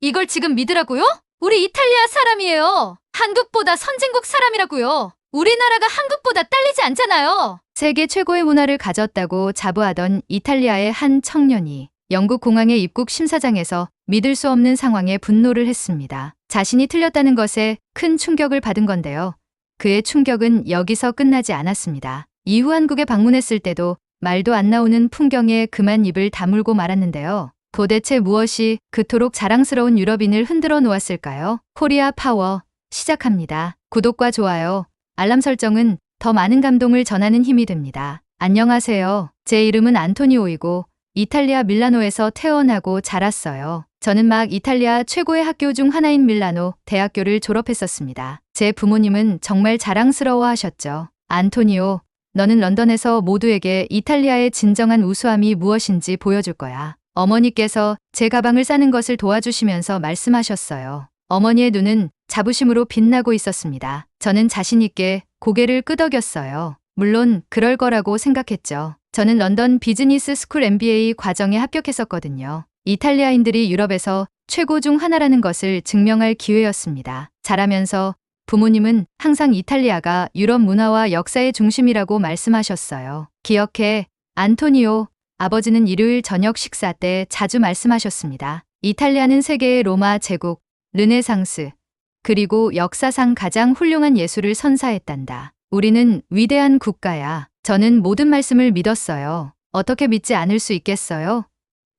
이걸 지금 믿으라고요? 우리 이탈리아 사람이에요. 한국보다 선진국 사람이라고요. 우리나라가 한국보다 딸리지 않잖아요. 세계 최고의 문화를 가졌다고 자부하던 이탈리아의 한 청년이 영국 공항의 입국 심사장에서 믿을 수 없는 상황에 분노를 했습니다. 자신이 틀렸다는 것에 큰 충격을 받은 건데요. 그의 충격은 여기서 끝나지 않았습니다. 이후 한국에 방문했을 때도 말도 안 나오는 풍경에 그만 입을 다물고 말았는데요. 도대체 무엇이 그토록 자랑스러운 유럽인을 흔들어 놓았을까요? 코리아 파워 시작합니다. 구독과 좋아요, 알람 설정은 더 많은 감동을 전하는 힘이 됩니다. 안녕하세요. 제 이름은 안토니오이고 이탈리아 밀라노에서 태어나고 자랐어요. 저는 막 이탈리아 최고의 학교 중 하나인 밀라노 대학교를 졸업했었습니다. 제 부모님은 정말 자랑스러워 하셨죠. 안토니오, 너는 런던에서 모두에게 이탈리아의 진정한 우수함이 무엇인지 보여줄 거야. 어머니께서 제 가방을 싸는 것을 도와주시면서 말씀하셨어요. 어머니의 눈은 자부심으로 빛나고 있었습니다. 저는 자신 있게 고개를 끄덕였어요. 물론 그럴 거라고 생각했죠. 저는 런던 비즈니스 스쿨 MBA 과정에 합격했었거든요. 이탈리아인들이 유럽에서 최고 중 하나라는 것을 증명할 기회였습니다. 자라면서 부모님은 항상 이탈리아가 유럽 문화와 역사의 중심이라고 말씀하셨어요. 기억해, 안토니오. 아버지는 일요일 저녁 식사 때 자주 말씀하셨습니다. 이탈리아는 세계의 로마 제국, 르네상스, 그리고 역사상 가장 훌륭한 예술을 선사했단다. 우리는 위대한 국가야. 저는 모든 말씀을 믿었어요. 어떻게 믿지 않을 수 있겠어요?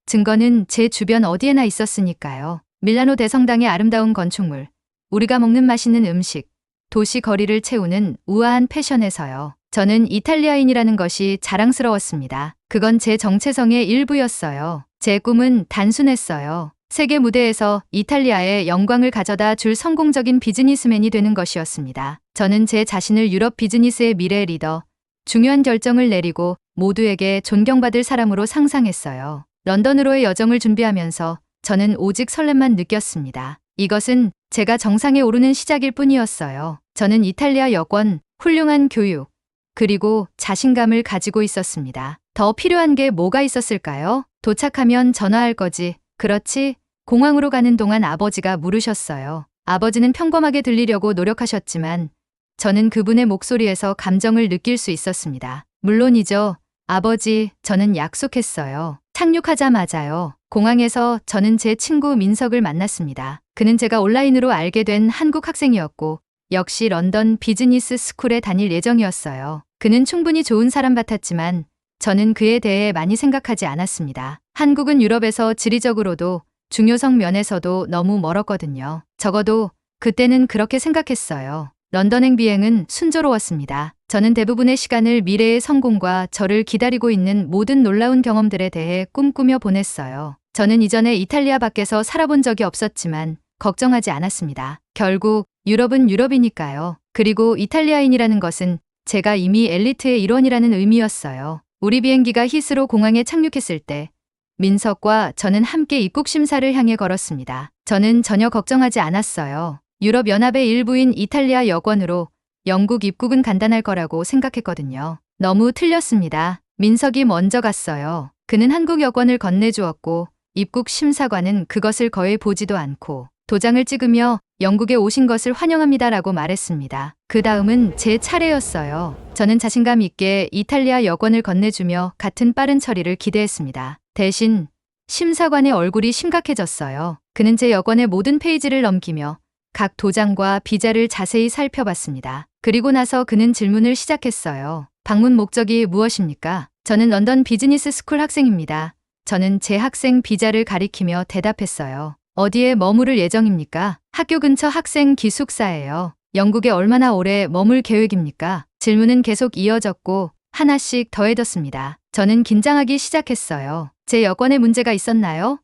증거는 제 주변 어디에나 있었으니까요. 밀라노 대성당의 아름다운 건축물, 우리가 먹는 맛있는 음식, 도시 거리를 채우는 우아한 패션에서요. 저는 이탈리아인이라는 것이 자랑스러웠습니다. 그건 제 정체성의 일부였어요. 제 꿈은 단순했어요. 세계 무대에서 이탈리아의 영광을 가져다 줄 성공적인 비즈니스맨이 되는 것이었습니다. 저는 제 자신을 유럽 비즈니스의 미래 리더, 중요한 결정을 내리고 모두에게 존경받을 사람으로 상상했어요. 런던으로의 여정을 준비하면서 저는 오직 설렘만 느꼈습니다. 이것은 제가 정상에 오르는 시작일 뿐이었어요. 저는 이탈리아 여권, 훌륭한 교육, 그리고 자신감을 가지고 있었습니다. 더 필요한 게 뭐가 있었을까요? 도착하면 전화할 거지. 그렇지? 공항으로 가는 동안 아버지가 물으셨어요. 아버지는 평범하게 들리려고 노력하셨지만 저는 그분의 목소리에서 감정을 느낄 수 있었습니다. 물론이죠. 아버지, 저는 약속했어요. 착륙하자마자요. 공항에서 저는 제 친구 민석을 만났습니다. 그는 제가 온라인으로 알게 된 한국 학생이었고 역시 런던 비즈니스 스쿨에 다닐 예정이었어요. 그는 충분히 좋은 사람 같았지만 저는 그에 대해 많이 생각하지 않았습니다. 한국은 유럽에서 지리적으로도 중요성 면에서도 너무 멀었거든요. 적어도 그때는 그렇게 생각했어요. 런던행 비행은 순조로웠습니다. 저는 대부분의 시간을 미래의 성공과 저를 기다리고 있는 모든 놀라운 경험들에 대해 꿈꾸며 보냈어요. 저는 이전에 이탈리아 밖에서 살아본 적이 없었지만 걱정하지 않았습니다. 결국 유럽은 유럽이니까요. 그리고 이탈리아인이라는 것은 제가 이미 엘리트의 일원이라는 의미였어요. 우리 비행기가 히스로 공항에 착륙했을 때 민석과 저는 함께 입국 심사를 향해 걸었습니다. 저는 전혀 걱정하지 않았어요. 유럽연합의 일부인 이탈리아 여권으로 영국 입국은 간단할 거라고 생각했거든요. 너무 틀렸습니다. 민석이 먼저 갔어요. 그는 한국 여권을 건네주었고 입국 심사관은 그것을 거의 보지도 않고 도장을 찍으며 영국에 오신 것을 환영합니다라고 말했습니다. 그 다음은 제 차례였어요. 저는 자신감 있게 이탈리아 여권을 건네주며 같은 빠른 처리를 기대했습니다. 대신 심사관의 얼굴이 심각해졌어요. 그는 제 여권의 모든 페이지를 넘기며 각 도장과 비자를 자세히 살펴봤습니다. 그리고 나서 그는 질문을 시작했어요. 방문 목적이 무엇입니까? 저는 런던 비즈니스 스쿨 학생입니다. 저는 제 학생 비자를 가리키며 대답했어요. 어디에 머무를 예정입니까? 학교 근처 학생 기숙사예요. 영국에 얼마나 오래 머물 계획입니까? 질문은 계속 이어졌고 하나씩 더해졌습니다. 저는 긴장하기 시작했어요. 제 여권에 문제가 있었나요?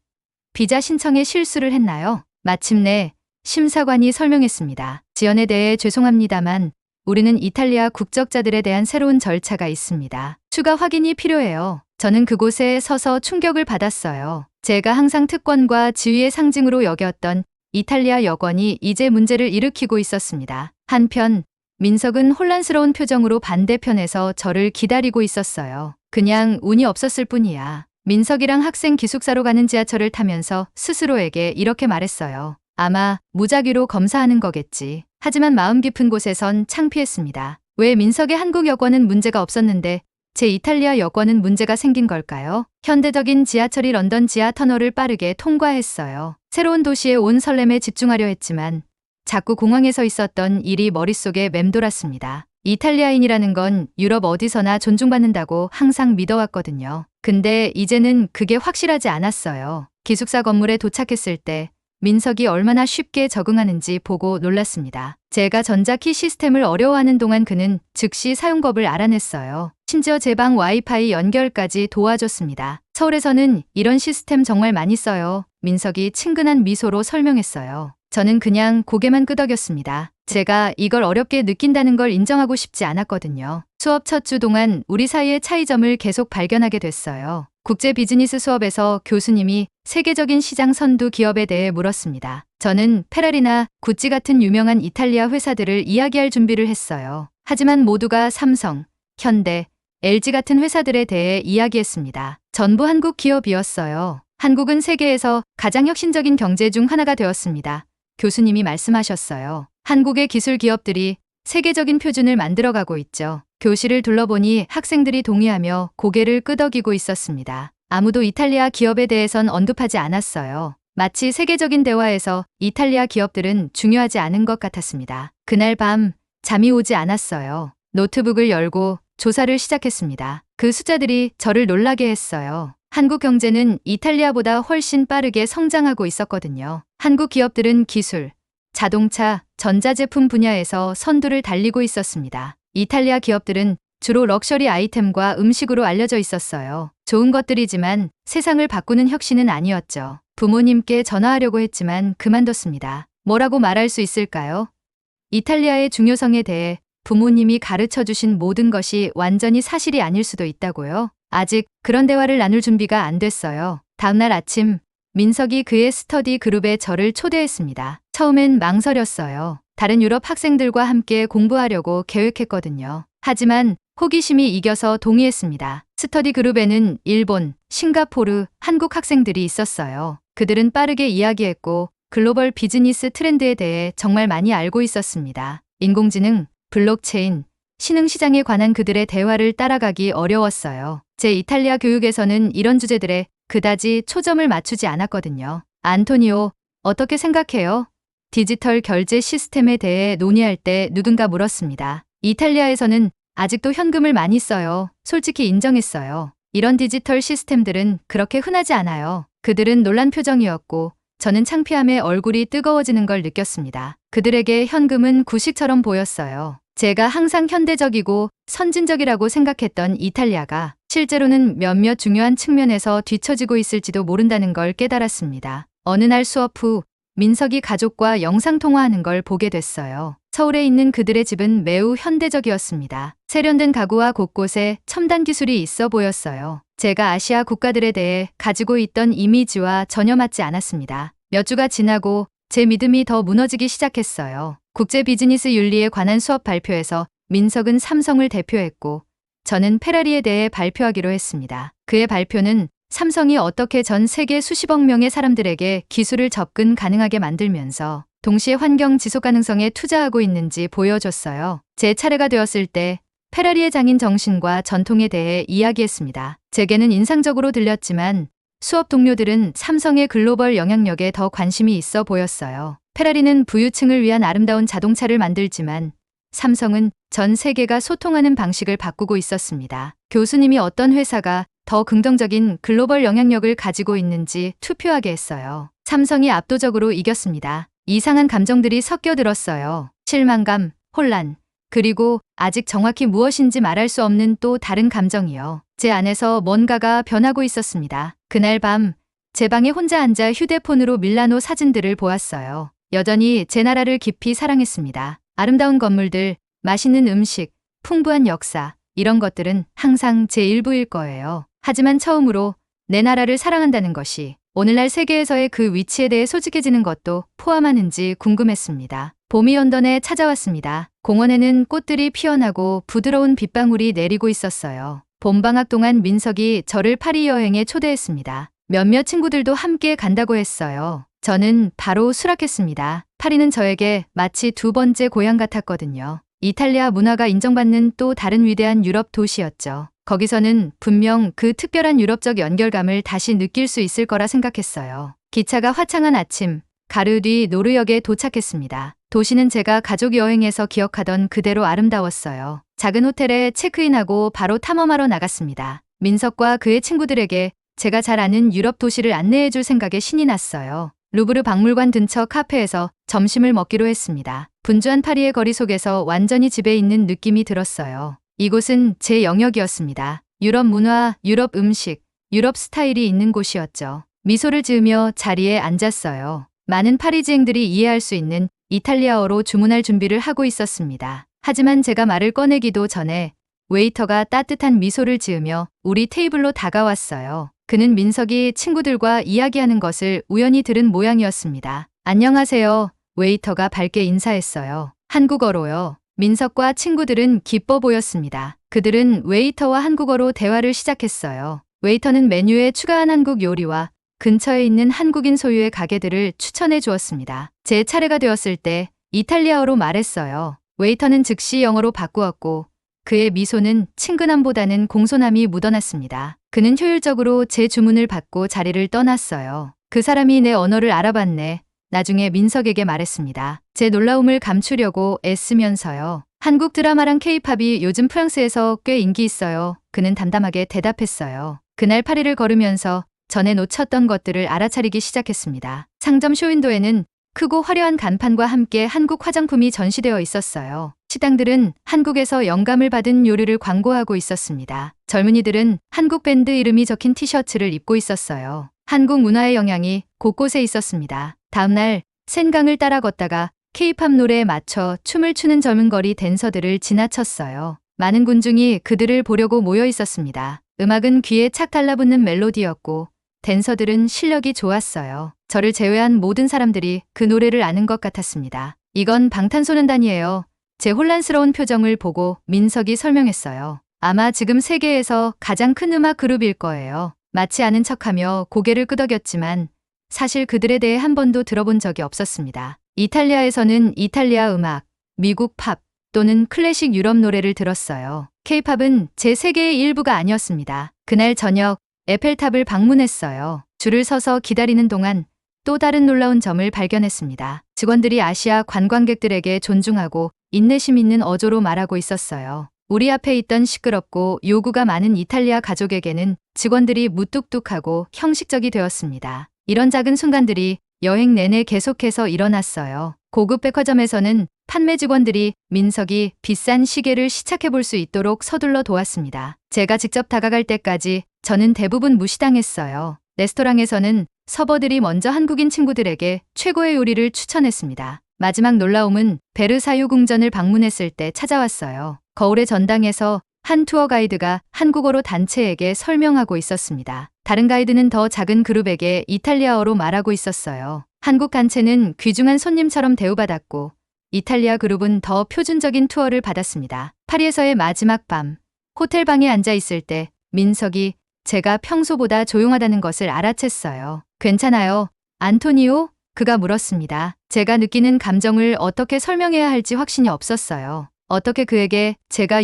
비자 신청에 실수를 했나요? 마침내 심사관이 설명했습니다. 지연에 대해 죄송합니다만 우리는 이탈리아 국적자들에 대한 새로운 절차가 있습니다. 추가 확인이 필요해요. 저는 그곳에 서서 충격을 받았어요. 제가 항상 특권과 지위의 상징으로 여겼던 이탈리아 여권이 이제 문제를 일으키고 있었습니다. 한편 민석은 혼란스러운 표정으로 반대편에서 저를 기다리고 있었어요. 그냥 운이 없었을 뿐이야. 민석이랑 학생 기숙사로 가는 지하철을 타면서 스스로에게 이렇게 말했어요. 아마 무작위로 검사하는 거겠지. 하지만 마음 깊은 곳에선 창피했습니다. 왜 민석의 한국 여권은 문제가 없었는데 제 이탈리아 여권은 문제가 생긴 걸까요? 현대적인 지하철이 런던 지하 터널을 빠르게 통과했어요. 새로운 도시에 온 설렘에 집중하려 했지만 자꾸 공항에 서 있었던 일이 머릿속에 맴돌았습니다. 이탈리아인이라는 건 유럽 어디서나 존중받는다고 항상 믿어왔거든요. 근데 이제는 그게 확실하지 않았어요. 기숙사 건물에 도착했을 때 민석이 얼마나 쉽게 적응하는지 보고 놀랐습니다. 제가 전자키 시스템을 어려워하는 동안 그는 즉시 사용법을 알아냈어요. 심지어 제 방 와이파이 연결까지 도와줬습니다. 서울에서는 이런 시스템 정말 많이 써요. 민석이 친근한 미소로 설명했어요. 저는 그냥 고개만 끄덕였습니다. 제가 이걸 어렵게 느낀다는 걸 인정하고 싶지 않았거든요. 수업 첫 주 동안 우리 사이의 차이점을 계속 발견하게 됐어요. 국제 비즈니스 수업에서 교수님이 세계적인 시장 선두 기업에 대해 물었습니다. 저는 페라리나 구찌 같은 유명한 이탈리아 회사들을 이야기할 준비를 했어요. 하지만 모두가 삼성, 현대, LG 같은 회사들에 대해 이야기했습니다. 전부 한국 기업이었어요. 한국은 세계에서 가장 혁신적인 경제 중 하나가 되었습니다. 교수님이 말씀하셨어요. 한국의 기술 기업들이 세계적인 표준을 만들어가고 있죠. 교실을 둘러보니 학생들이 동의하며 고개를 끄덕이고 있었습니다. 아무도 이탈리아 기업에 대해선 언급하지 않았어요. 마치 세계적인 대화에서 이탈리아 기업들은 중요하지 않은 것 같았습니다. 그날 밤 잠이 오지 않았어요. 노트북을 열고 조사를 시작했습니다. 그 숫자들이 저를 놀라게 했어요. 한국 경제는 이탈리아보다 훨씬 빠르게 성장하고 있었거든요. 한국 기업들은 기술, 자동차, 전자제품 분야에서 선두를 달리고 있었습니다. 이탈리아 기업들은 주로 럭셔리 아이템과 음식으로 알려져 있었어요. 좋은 것들이지만 세상을 바꾸는 혁신은 아니었죠. 부모님께 전화하려고 했지만 그만뒀습니다. 뭐라고 말할 수 있을까요? 이탈리아의 중요성에 대해 부모님이 가르쳐 주신 모든 것이 완전히 사실이 아닐 수도 있다고요. 아직 그런 대화를 나눌 준비가 안 됐어요. 다음날 아침 민석이 그의 스터디 그룹에 저를 초대했습니다. 처음엔 망설였어요. 다른 유럽 학생들과 함께 공부하려고 계획했거든요. 하지만 호기심이 이겨서 동의했습니다. 스터디 그룹에는 일본, 싱가포르, 한국 학생들이 있었어요. 그들은 빠르게 이야기했고 글로벌 비즈니스 트렌드에 대해 정말 많이 알고 있었습니다. 인공지능, 블록체인, 신흥시장에 관한 그들의 대화를 따라가기 어려웠어요. 제 이탈리아 교육에서는 이런 주제들에 그다지 초점을 맞추지 않았거든요. 안토니오, 어떻게 생각해요? 디지털 결제 시스템에 대해 논의할 때 누군가 물었습니다. 이탈리아에서는 아직도 현금을 많이 써요. 솔직히 인정했어요. 이런 디지털 시스템들은 그렇게 흔하지 않아요. 그들은 놀란 표정이었고 저는 창피함에 얼굴이 뜨거워지는 걸 느꼈습니다. 그들에게 현금은 구식처럼 보였어요. 제가 항상 현대적이고 선진적이라고 생각했던 이탈리아가 실제로는 몇몇 중요한 측면에서 뒤처지고 있을지도 모른다는 걸 깨달았습니다. 어느 날 수업 후 민석이 가족과 영상통화하는 걸 보게 됐어요. 서울에 있는 그들의 집은 매우 현대적이었습니다. 세련된 가구와 곳곳에 첨단 기술이 있어 보였어요. 제가 아시아 국가들에 대해 가지고 있던 이미지와 전혀 맞지 않았습니다. 몇 주가 지나고 제 믿음이 더 무너지기 시작했어요. 국제 비즈니스 윤리에 관한 수업 발표에서 민석은 삼성을 대표했고 저는 페라리에 대해 발표하기로 했습니다. 그의 발표는 삼성이 어떻게 전 세계 수십억 명의 사람들에게 기술을 접근 가능하게 만들면서 동시에 환경 지속 가능성에 투자하고 있는지 보여줬어요. 제 차례가 되었을 때 페라리의 장인 정신과 전통에 대해 이야기했습니다. 제게는 인상적으로 들렸지만 수업 동료들은 삼성의 글로벌 영향력에 더 관심이 있어 보였어요. 페라리는 부유층을 위한 아름다운 자동차를 만들지만 삼성은 전 세계가 소통하는 방식을 바꾸고 있었습니다. 교수님이 어떤 회사가 더 긍정적인 글로벌 영향력을 가지고 있는지 투표하게 했어요. 삼성이 압도적으로 이겼습니다. 이상한 감정들이 섞여 들었어요. 실망감, 혼란, 그리고 아직 정확히 무엇인지 말할 수 없는 또 다른 감정이요. 제 안에서 뭔가가 변하고 있었습니다. 그날 밤 제 방에 혼자 앉아 휴대폰으로 밀라노 사진들을 보았어요. 여전히 제 나라를 깊이 사랑했습니다. 아름다운 건물들, 맛있는 음식, 풍부한 역사, 이런 것들은 항상 제 일부일 거예요. 하지만 처음으로 내 나라를 사랑한다는 것이 오늘날 세계에서의 그 위치에 대해 솔직해지는 것도 포함하는지 궁금했습니다. 봄이 런던에 찾아왔습니다. 공원에는 꽃들이 피어나고 부드러운 빗방울이 내리고 있었어요. 봄방학 동안 민석이 저를 파리 여행에 초대했습니다. 몇몇 친구들도 함께 간다고 했어요. 저는 바로 수락했습니다. 파리는 저에게 마치 두 번째 고향 같았거든요. 이탈리아 문화가 인정받는 또 다른 위대한 유럽 도시였죠. 거기서는 분명 그 특별한 유럽적 연결감을 다시 느낄 수 있을 거라 생각했어요. 기차가 화창한 아침, 가르 뒤 노르역에 도착했습니다. 도시는 제가 가족 여행에서 기억하던 그대로 아름다웠어요. 작은 호텔에 체크인하고 바로 탐험하러 나갔습니다. 민석과 그의 친구들에게 제가 잘 아는 유럽 도시를 안내해 줄 생각에 신이 났어요. 루브르 박물관 근처 카페에서 점심을 먹기로 했습니다. 분주한 파리의 거리 속에서 완전히 집에 있는 느낌이 들었어요. 이곳은 제 영역이었습니다. 유럽 문화, 유럽 음식, 유럽 스타일이 있는 곳이었죠. 미소를 지으며 자리에 앉았어요. 많은 파리지앵들이 이해할 수 있는 이탈리아어로 주문할 준비를 하고 있었습니다. 하지만 제가 말을 꺼내기도 전에 웨이터가 따뜻한 미소를 지으며 우리 테이블로 다가왔어요. 그는 민석이 친구들과 이야기하는 것을 우연히 들은 모양이었습니다. 안녕하세요. 웨이터가 밝게 인사했어요. 한국어로요. 민석과 친구들은 기뻐 보였습니다. 그들은 웨이터와 한국어로 대화를 시작했어요. 웨이터는 메뉴에 추가한 한국 요리와 근처에 있는 한국인 소유의 가게들을 추천해 주었습니다. 제 차례가 되었을 때 이탈리아어로 말했어요. 웨이터는 즉시 영어로 바꾸었고 그의 미소는 친근함보다는 공손함이 묻어났습니다. 그는 효율적으로 제 주문을 받고 자리를 떠났어요. 그 사람이 내 언어를 알아봤네. 나중에 민석에게 말했습니다. 제 놀라움을 감추려고 애쓰면서요. 한국 드라마랑 케이팝이 요즘 프랑스에서 꽤 인기 있어요. 그는 담담하게 대답했어요. 그날 파리를 걸으면서 전에 놓쳤던 것들을 알아차리기 시작했습니다. 상점 쇼윈도에는 크고 화려한 간판과 함께 한국 화장품이 전시되어 있었어요. 식당들은 한국에서 영감을 받은 요리를 광고하고 있었습니다. 젊은이들은 한국 밴드 이름이 적힌 티셔츠를 입고 있었어요. 한국 문화의 영향이 곳곳에 있었습니다. 다음날 센강을 따라 걷다가 케이팝 노래에 맞춰 춤을 추는 젊은 거리 댄서들을 지나쳤어요. 많은 군중이 그들을 보려고 모여 있었습니다. 음악은 귀에 착 달라붙는 멜로디였고 댄서들은 실력이 좋았어요. 저를 제외한 모든 사람들이 그 노래를 아는 것 같았습니다. 이건 방탄소년단이에요. 제 혼란스러운 표정을 보고 민석이 설명했어요. 아마 지금 세계에서 가장 큰 음악 그룹일 거예요. 마치 아는 척하며 고개를 끄덕였지만 사실 그들에 대해 한 번도 들어본 적이 없었습니다. 이탈리아에서는 이탈리아 음악, 미국 팝 또는 클래식 유럽 노래를 들었어요. 케이팝은 제 세계의 일부가 아니었습니다. 그날 저녁 에펠탑을 방문했어요. 줄을 서서 기다리는 동안 또 다른 놀라운 점을 발견했습니다. 직원들이 아시아 관광객들에게 존중하고 인내심 있는 어조로 말하고 있었어요. 우리 앞에 있던 시끄럽고 요구가 많은 이탈리아 가족에게는 직원들이 무뚝뚝하고 형식적이 되었습니다. 이런 작은 순간들이 여행 내내 계속해서 일어났어요. 고급 백화점에서는 판매 직원들이 민석이 비싼 시계를 시착해 볼 수 있도록 서둘러 도왔습니다. 제가 직접 다가갈 때까지 저는 대부분 무시당했어요. 레스토랑에서는 서버들이 먼저 한국인 친구들에게 최고의 요리를 추천했습니다. 마지막 놀라움은 베르사유 궁전을 방문했을 때 찾아왔어요. 거울의 전당에서 한 투어 가이드가 한국어로 단체에게 설명하고 있었습니다. 다른 가이드는 더 작은 그룹에게 이탈리아어로 말하고 있었어요. 한국 단체는 귀중한 손님처럼 대우받았고 이탈리아 그룹은 더 표준적인 투어를 받았습니다. 파리에서의 마지막 밤, 호텔 방에 앉아 있을 때 민석이 제가 평소보다 조용하다는 것을 알아챘어요. 괜찮아요, 안토니오? 그가 물었습니다. 제가 느끼는 감정을 어떻게 설명해야 할지 확신이 없었어요. 어떻게 그에게 제가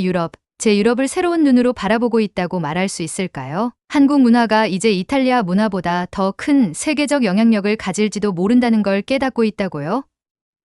제 유럽을 새로운 눈으로 바라보고 있다고 말할 수 있을까요? 한국 문화가 이제 이탈리아 문화보다 더 큰 세계적 영향력을 가질지도 모른다는 걸 깨닫고 있다고요?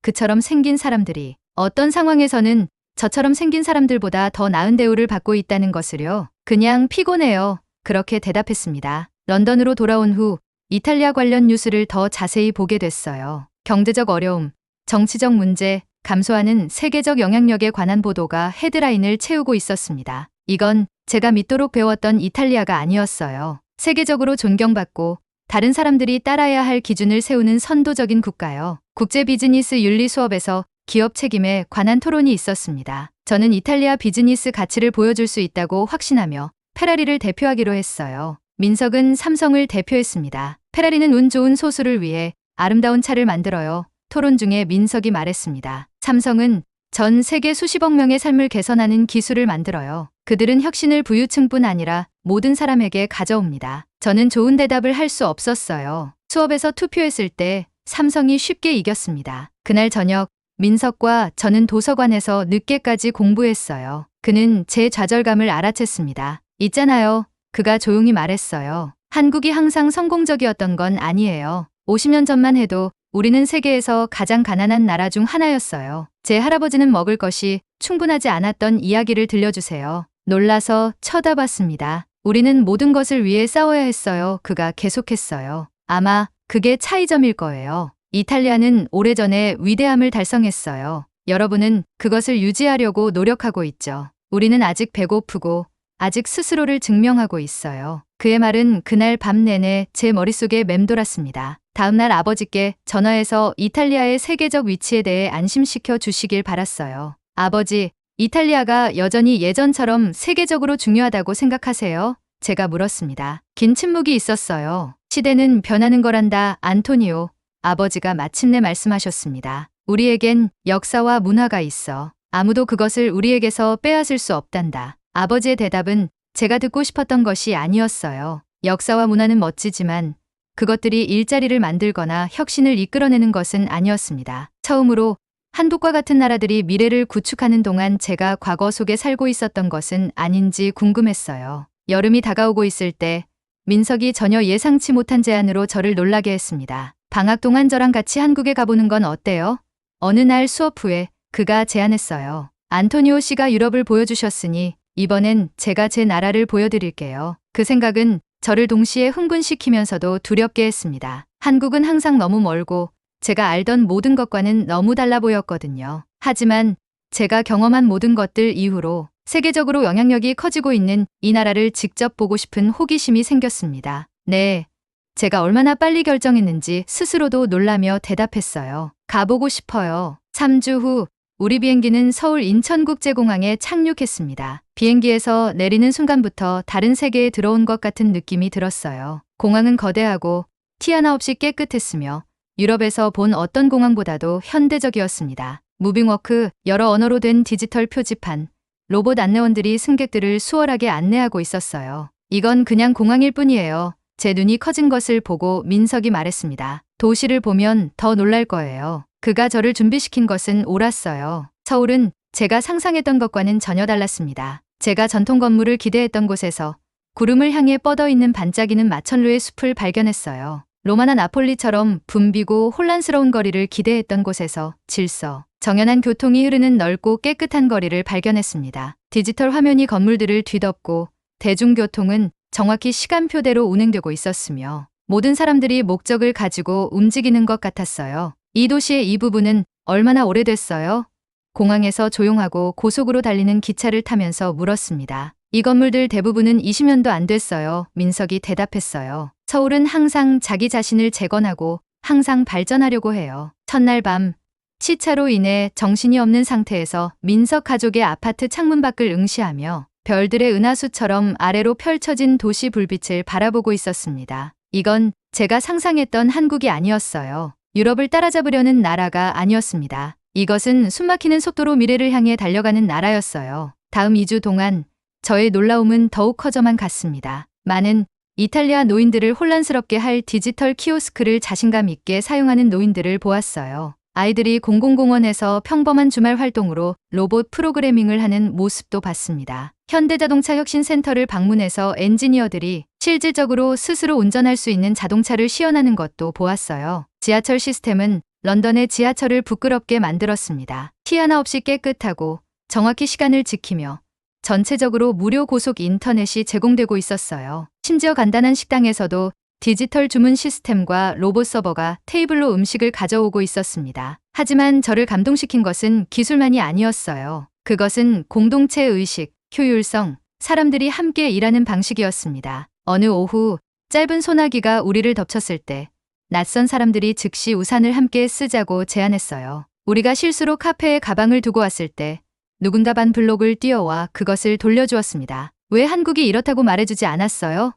그처럼 생긴 사람들이 어떤 상황에서는 저처럼 생긴 사람들보다 더 나은 대우를 받고 있다는 것을요. 그냥 피곤해요. 그렇게 대답했습니다. 런던으로 돌아온 후 이탈리아 관련 뉴스를 더 자세히 보게 됐어요. 경제적 어려움, 정치적 문제, 감소하는 세계적 영향력에 관한 보도가 헤드라인을 채우고 있었습니다. 이건 제가 믿도록 배웠던 이탈리아가 아니었어요. 세계적으로 존경받고 다른 사람들이 따라야 할 기준을 세우는 선도적인 국가요. 국제 비즈니스 윤리 수업에서 기업 책임에 관한 토론이 있었습니다. 저는 이탈리아 비즈니스 가치를 보여줄 수 있다고 확신하며 페라리를 대표하기로 했어요. 민석은 삼성을 대표했습니다. 페라리는 운 좋은 소수를 위해 아름다운 차를 만들어요. 토론 중에 민석이 말했습니다. 삼성은 전 세계 수십억 명의 삶을 개선하는 기술을 만들어요. 그들은 혁신을 부유층뿐 아니라 모든 사람에게 가져옵니다. 저는 좋은 대답을 할 수 없었어요. 수업에서 투표했을 때 삼성이 쉽게 이겼습니다. 그날 저녁 민석과 저는 도서관에서 늦게까지 공부했어요. 그는 제 좌절감을 알아챘습니다. 있잖아요. 그가 조용히 말했어요. 한국이 항상 성공적이었던 건 아니에요. 50년 전만 해도 우리는 세계에서 가장 가난한 나라 중 하나였어요. 제 할아버지는 먹을 것이 충분하지 않았던 이야기를 들려주세요. 놀라서 쳐다봤습니다. 우리는 모든 것을 위해 싸워야 했어요. 그가 계속했어요. 아마 그게 차이점일 거예요. 이탈리아는 오래전에 위대함을 달성했어요. 여러분은 그것을 유지하려고 노력하고 있죠. 우리는 아직 배고프고 아직 스스로를 증명하고 있어요. 그의 말은 그날 밤 내내 제 머릿속에 맴돌았습니다. 다음날 아버지께 전화해서 이탈리아의 세계적 위치에 대해 안심시켜 주시길 바랐어요. 아버지, 이탈리아가 여전히 예전처럼 세계적으로 중요하다고 생각하세요? 제가 물었습니다. 긴 침묵이 있었어요. 시대는 변하는 거란다, 안토니오. 아버지가 마침내 말씀하셨습니다. 우리에겐 역사와 문화가 있어. 아무도 그것을 우리에게서 빼앗을 수 없단다. 아버지의 대답은 제가 듣고 싶었던 것이 아니었어요. 역사와 문화는 멋지지만 그것들이 일자리를 만들거나 혁신을 이끌어내는 것은 아니었습니다. 처음으로 한국과 같은 나라들이 미래를 구축하는 동안 제가 과거 속에 살고 있었던 것은 아닌지 궁금했어요. 여름이 다가오고 있을 때 민석이 전혀 예상치 못한 제안으로 저를 놀라게 했습니다. 방학 동안 저랑 같이 한국에 가보는 건 어때요? 어느 날 수업 후에 그가 제안했어요. 안토니오 씨가 유럽을 보여주셨으니 이번엔 제가 제 나라를 보여드릴게요. 그 생각은 저를 동시에 흥분시키면서도 두렵게 했습니다. 한국은 항상 너무 멀고 제가 알던 모든 것과는 너무 달라 보였거든요. 하지만 제가 경험한 모든 것들 이후로 세계적으로 영향력이 커지고 있는 이 나라를 직접 보고 싶은 호기심이 생겼습니다. 네, 제가 얼마나 빨리 결정했는지 스스로도 놀라며 대답했어요. 가보고 싶어요. 3주 후 우리 비행기는 서울 인천국제공항에 착륙했습니다. 비행기에서 내리는 순간부터 다른 세계에 들어온 것 같은 느낌이 들었어요. 공항은 거대하고 티 하나 없이 깨끗했으며 유럽에서 본 어떤 공항보다도 현대적이었습니다. 무빙워크, 여러 언어로 된 디지털 표지판, 로봇 안내원들이 승객들을 수월하게 안내하고 있었어요. 이건 그냥 공항일 뿐이에요. 제 눈이 커진 것을 보고 민석이 말했습니다. 도시를 보면 더 놀랄 거예요. 그가 저를 준비시킨 것은 옳았어요. 서울은 제가 상상했던 것과는 전혀 달랐습니다. 제가 전통 건물을 기대했던 곳에서 구름을 향해 뻗어있는 반짝이는 마천루의 숲을 발견했어요. 로마나 나폴리처럼 붐비고 혼란스러운 거리를 기대했던 곳에서 질서, 정연한 교통이 흐르는 넓고 깨끗한 거리를 발견했습니다. 디지털 화면이 건물들을 뒤덮고 대중교통은 정확히 시간표대로 운행되고 있었으며 모든 사람들이 목적을 가지고 움직이는 것 같았어요. 이 도시의 이 부분은 얼마나 오래됐어요? 공항에서 조용하고 고속으로 달리는 기차를 타면서 물었습니다. 이 건물들 대부분은 20년도 안 됐어요. 민석이 대답했어요. 서울은 항상 자기 자신을 재건하고 항상 발전하려고 해요. 첫날 밤 시차로 인해 정신이 없는 상태에서 민석 가족의 아파트 창문 밖을 응시하며 별들의 은하수처럼 아래로 펼쳐진 도시 불빛을 바라보고 있었습니다. 이건 제가 상상했던 한국이 아니었어요. 유럽을 따라잡으려는 나라가 아니었습니다. 이것은 숨막히는 속도로 미래를 향해 달려가는 나라였어요. 다음 2주 동안 저의 놀라움은 더욱 커져만 갔습니다. 많은 이탈리아 노인들을 혼란스럽게 할 디지털 키오스크를 자신감 있게 사용하는 노인들을 보았어요. 아이들이 공공공원에서 평범한 주말 활동으로 로봇 프로그래밍을 하는 모습도 봤습니다. 현대자동차 혁신센터를 방문해서 엔지니어들이 실질적으로 스스로 운전할 수 있는 자동차를 시연하는 것도 보았어요. 지하철 시스템은 런던의 지하철을 부끄럽게 만들었습니다. 티 하나 없이 깨끗하고 정확히 시간을 지키며 전체적으로 무료 고속 인터넷이 제공되고 있었어요. 심지어 간단한 식당에서도 디지털 주문 시스템과 로봇 서버가 테이블로 음식을 가져오고 있었습니다. 하지만 저를 감동시킨 것은 기술만이 아니었어요. 그것은 공동체 의식, 효율성, 사람들이 함께 일하는 방식이었습니다. 어느 오후 짧은 소나기가 우리를 덮쳤을 때 낯선 사람들이 즉시 우산을 함께 쓰자고 제안했어요. 우리가 실수로 카페에 가방을 두고 왔을 때 누군가 반 블록을 뛰어와 그것을 돌려주었습니다. 왜 한국이 이렇다고 말해주지 않았어요?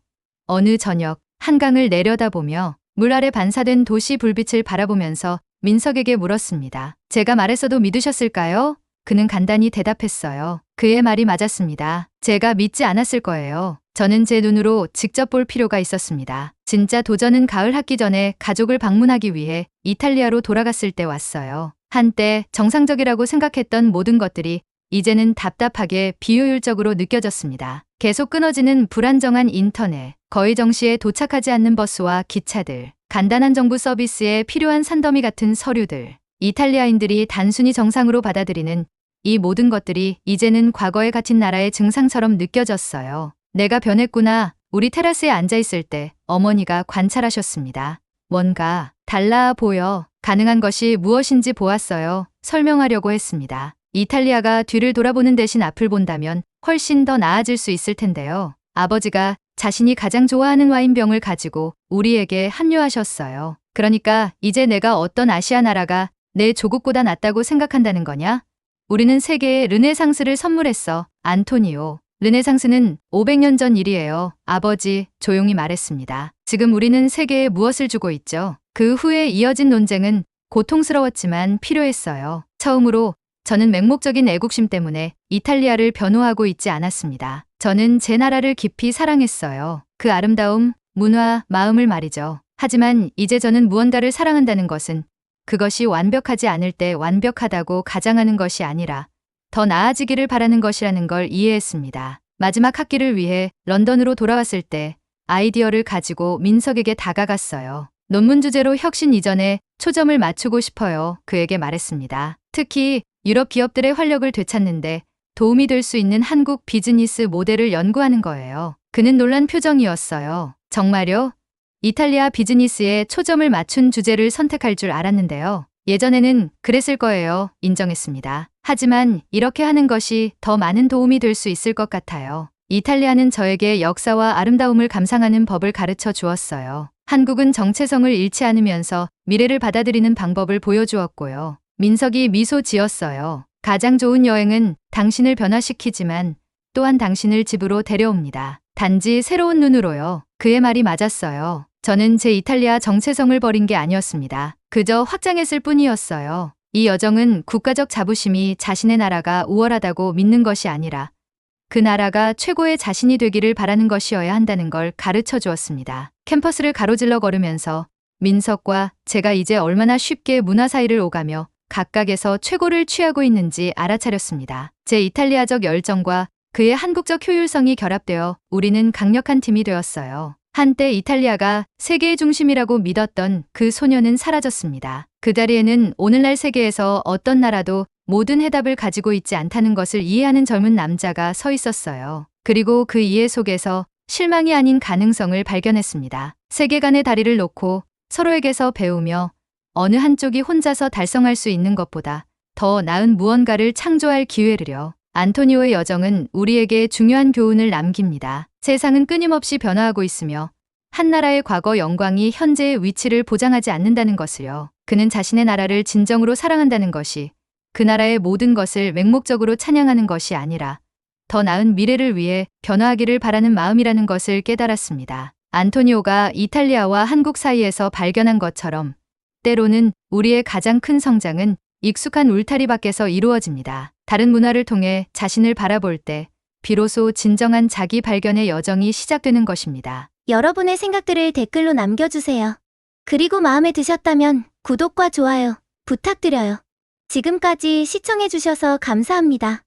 어느 저녁 한강을 내려다보며 물 아래 반사된 도시 불빛을 바라보면서 민석에게 물었습니다. 제가 말했어도 믿으셨을까요? 그는 간단히 대답했어요. 그의 말이 맞았습니다. 제가 믿지 않았을 거예요. 저는 제 눈으로 직접 볼 필요가 있었습니다. 진짜 도전은 가을 학기 전에 가족을 방문하기 위해 이탈리아로 돌아갔을 때 왔어요. 한때 정상적이라고 생각했던 모든 것들이 이제는 답답하게 비효율적으로 느껴졌습니다. 계속 끊어지는 불안정한 인터넷, 거의 정시에 도착하지 않는 버스와 기차들, 간단한 정부 서비스에 필요한 산더미 같은 서류들, 이탈리아인들이 단순히 정상으로 받아들이는 이 모든 것들이 이제는 과거에 갇힌 나라의 증상처럼 느껴졌어요. 내가 변했구나. 우리 테라스에 앉아있을 때 어머니가 관찰하셨습니다. 뭔가 달라 보여. 가능한 것이 무엇인지 보았어요. 설명하려고 했습니다. 이탈리아가 뒤를 돌아보는 대신 앞을 본다면 훨씬 더 나아질 수 있을 텐데요. 아버지가 자신이 가장 좋아하는 와인병을 가지고 우리에게 합류하셨어요. 그러니까 이제 내가 어떤 아시아 나라가 내 조국보다 낫다고 생각한다는 거냐? 우리는 세계에 르네상스를 선물했어, 안토니오. 르네상스는 500년 전 일이에요. 아버지, 조용히 말했습니다. 지금 우리는 세계에 무엇을 주고 있죠? 그 후에 이어진 논쟁은 고통스러웠지만 필요했어요. 처음으로 저는 맹목적인 애국심 때문에 이탈리아를 변호하고 있지 않았습니다. 저는 제 나라를 깊이 사랑했어요. 그 아름다움, 문화, 마음을 말이죠. 하지만 이제 저는 무언가를 사랑한다는 것은 그것이 완벽하지 않을 때 완벽하다고 가장하는 것이 아니라 더 나아지기를 바라는 것이라는 걸 이해했습니다. 마지막 학기를 위해 런던으로 돌아왔을 때 아이디어를 가지고 민석에게 다가갔어요. 논문 주제로 혁신 이전에 초점을 맞추고 싶어요. 그에게 말했습니다. 특히 유럽 기업들의 활력을 되찾는데 도움이 될 수 있는 한국 비즈니스 모델을 연구하는 거예요. 그는 놀란 표정이었어요. 정말요? 이탈리아 비즈니스에 초점을 맞춘 주제를 선택할 줄 알았는데요. 예전에는 그랬을 거예요. 인정했습니다. 하지만 이렇게 하는 것이 더 많은 도움이 될 수 있을 것 같아요. 이탈리아는 저에게 역사와 아름다움을 감상하는 법을 가르쳐 주었어요. 한국은 정체성을 잃지 않으면서 미래를 받아들이는 방법을 보여주었고요. 민석이 미소 지었어요. 가장 좋은 여행은 당신을 변화시키지만 또한 당신을 집으로 데려옵니다. 단지 새로운 눈으로요. 그의 말이 맞았어요. 저는 제 이탈리아 정체성을 버린 게 아니었습니다. 그저 확장했을 뿐이었어요. 이 여정은 국가적 자부심이 자신의 나라가 우월하다고 믿는 것이 아니라 그 나라가 최고의 자신이 되기를 바라는 것이어야 한다는 걸 가르쳐 주었습니다. 캠퍼스를 가로질러 걸으면서 민석과 제가 이제 얼마나 쉽게 문화 사이를 오가며 각각에서 최고를 취하고 있는지 알아차렸습니다. 제 이탈리아적 열정과 그의 한국적 효율성이 결합되어 우리는 강력한 팀이 되었어요. 한때 이탈리아가 세계의 중심이라고 믿었던 그 소녀는 사라졌습니다. 그 자리에는 오늘날 세계에서 어떤 나라도 모든 해답을 가지고 있지 않다는 것을 이해하는 젊은 남자가 서 있었어요. 그리고 그 이해 속에서 실망이 아닌 가능성을 발견했습니다. 세계 간의 다리를 놓고 서로에게서 배우며 어느 한쪽이 혼자서 달성할 수 있는 것보다 더 나은 무언가를 창조할 기회를요. 안토니오의 여정은 우리에게 중요한 교훈을 남깁니다. 세상은 끊임없이 변화하고 있으며 한 나라의 과거 영광이 현재의 위치를 보장하지 않는다는 것을요. 그는 자신의 나라를 진정으로 사랑한다는 것이 그 나라의 모든 것을 맹목적으로 찬양하는 것이 아니라 더 나은 미래를 위해 변화하기를 바라는 마음이라는 것을 깨달았습니다. 안토니오가 이탈리아와 한국 사이에서 발견한 것처럼 때로는 우리의 가장 큰 성장은 익숙한 울타리 밖에서 이루어집니다. 다른 문화를 통해 자신을 바라볼 때 비로소 진정한 자기 발견의 여정이 시작되는 것입니다. 여러분의 생각들을 댓글로 남겨주세요. 그리고 마음에 드셨다면 구독과 좋아요 부탁드려요. 지금까지 시청해주셔서 감사합니다.